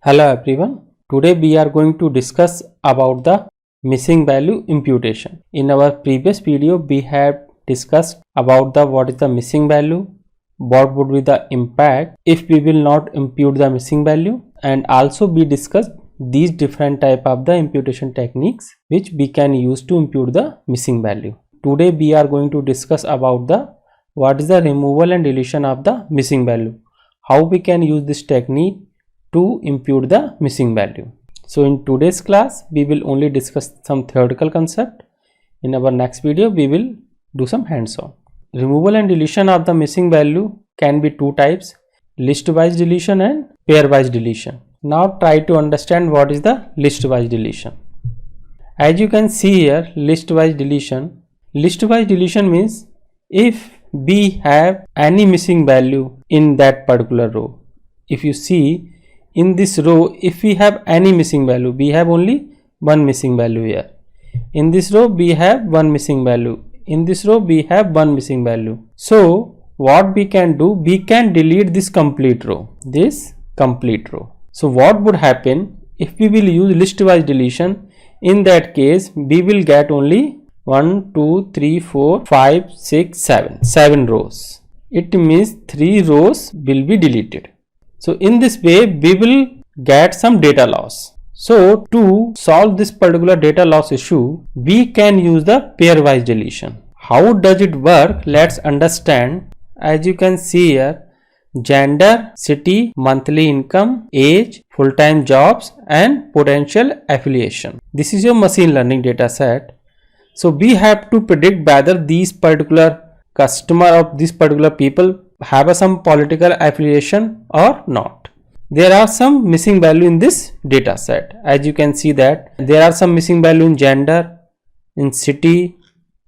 Hello everyone. Today we are going to discuss about the missing value imputation. In our previous video we have discussed about what is the missing value, what would be the impact if we will not impute the missing value, and also we discussed these different type of the imputation techniques which we can use to impute the missing value. Today we are going to discuss about what is the removal and deletion of the missing value, how we can use this technique to impute the missing value. So in today's class we will only discuss some theoretical concept. In our next video we will do some hands-on. Removal and deletion of the missing value can be two types: list-wise deletion and pair-wise deletion. Now try to understand what is the list-wise deletion. As you can see here, list-wise deletion. List-wise deletion means if we have any missing value in that particular row. If you see in this row, if we have any missing value, we have only one missing value here. In this row we have one missing value. In this row we have one missing value. So what we can do, we can delete this complete row. So what would happen if we will use list-wise deletion? In that case we will get only 1, 2, 3, 4, 5, 6, 7 rows. It means 3 rows will be deleted. So in this way we will get some data loss. So to solve this particular data loss issue, we can use the pairwise deletion. How does it work? Let's understand. As you can see here, gender, city, monthly income, age, full-time jobs and potential affiliation. This is your machine learning data set. So we have to predict whether these particular customer of these particular people have some political affiliation or not. There are some missing value in this data set. As you can see that there are some missing value in gender, in city,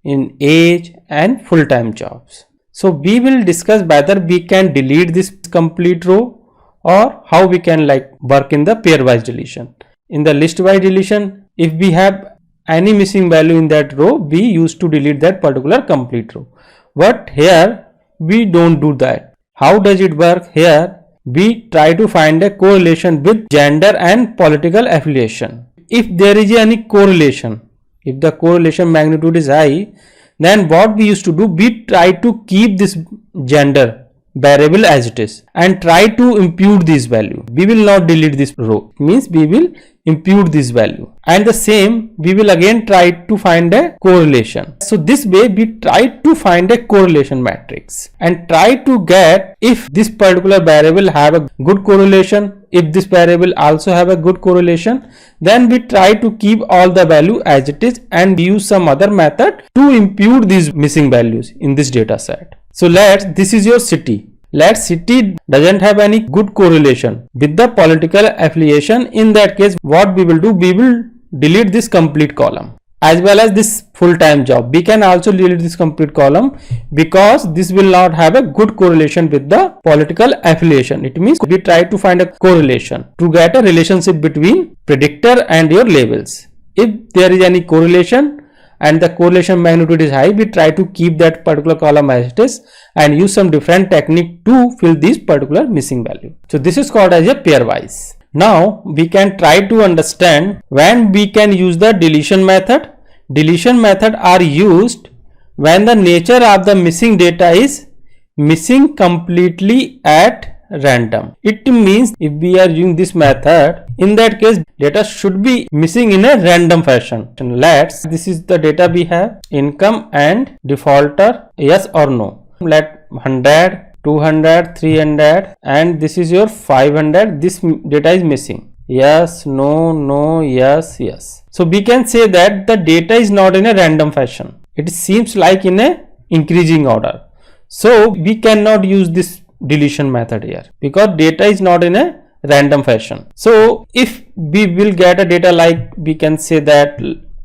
in age and full-time jobs. So we will discuss whether we can delete this complete row or how we can work in the pairwise deletion. In the list-wise deletion, if we have any missing value in that row, we used to delete that particular complete row. But here we don't do that. How does it work? Here we try to find a correlation with gender and political affiliation. If there is any correlation, if the correlation magnitude is high, then what we used to do, we try to keep this gender variable as it is and try to impute this value. We will not delete this row. It means we will impute this value, and the same we will again try to find a correlation. So this way we try to find a correlation matrix and try to get if this particular variable have a good correlation. If this variable also have a good correlation, then we try to keep all the value as it is and use some other method to impute these missing values in this data set. So this is your city. Let's city doesn't have any good correlation with the political affiliation. In that case, what we will do, we will delete this complete column as well as this full-time job. We can also delete this complete column because this will not have a good correlation with the political affiliation. It means we try to find a correlation to get a relationship between predictor and your labels. If there is any correlation and the correlation magnitude is high, we try to keep that particular column as it is and use some different technique to fill this particular missing value. So this is called as a pairwise. Now we can try to understand when we can use the deletion method. Deletion method are used when the nature of the missing data is missing completely at random. It means if we are using this method, in that case data should be missing in a random fashion. This is the data we have: income and defaulter, yes or no. Let 100, 200, 300 and this is your 500. This data is missing. Yes, no, no, yes, yes. So we can say that the data is not in a random fashion. It seems like in a increasing order. So we cannot use this deletion method here because data is not in a random fashion. So if we will get a data we can say that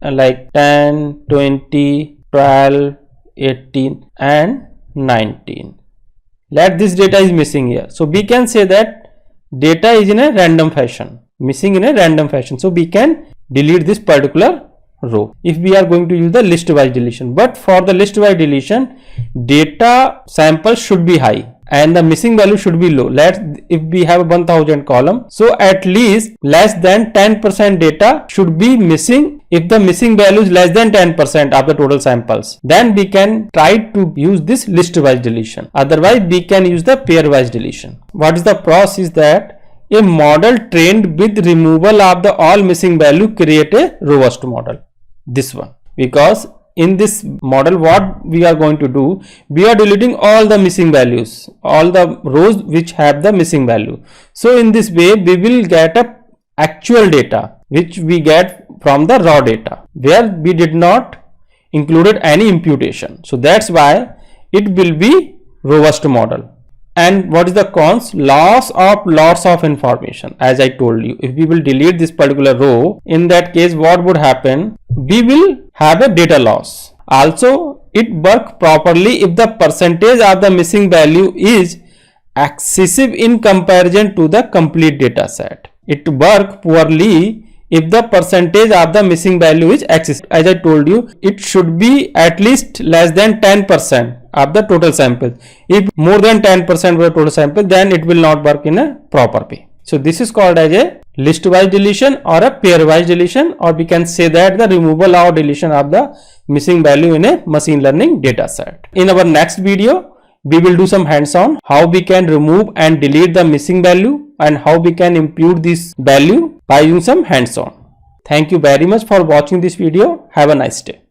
10, 20, 12, 18 and 19. This data is missing here. So we can say that data is in a random fashion, missing in a random fashion. So we can delete this particular row if we are going to use the list-wise deletion. But for the list-wise deletion, data sample should be high and the missing value should be low. Let's, if we have a 1000 column, so at least less than 10% data should be missing. If the missing value is less than 10% of the total samples, then we can try to use this list wise deletion. Otherwise we can use the pair wise deletion. What is the process? That a model trained with removal of the all missing value create a robust model. This one, because in this model what we are going to do, we are deleting all the missing values, all the rows which have the missing value. So in this way we will get a actual data which we get from the raw data, where we did not included any imputation. So that's why it will be robust model. And what is the cons? Lots of information. As I told you, if we will delete this particular row, in that case what would happen? We will have a data loss. Also, it work properly if the percentage of the missing value is excessive in comparison to the complete data set. It work poorly if the percentage of the missing value is excessive. As I told you, it should be at least less than 10% of the total sample. If more than 10% of the total sample, then it will not work in a proper way. So this is called as a list wise deletion or a pair wise deletion, or we can say that the removal or deletion of the missing value in a machine learning data set. In our next video, we will do some hands-on how we can remove and delete the missing value and how we can impute this value by using some hands-on. Thank you very much for watching this video. Have a nice day.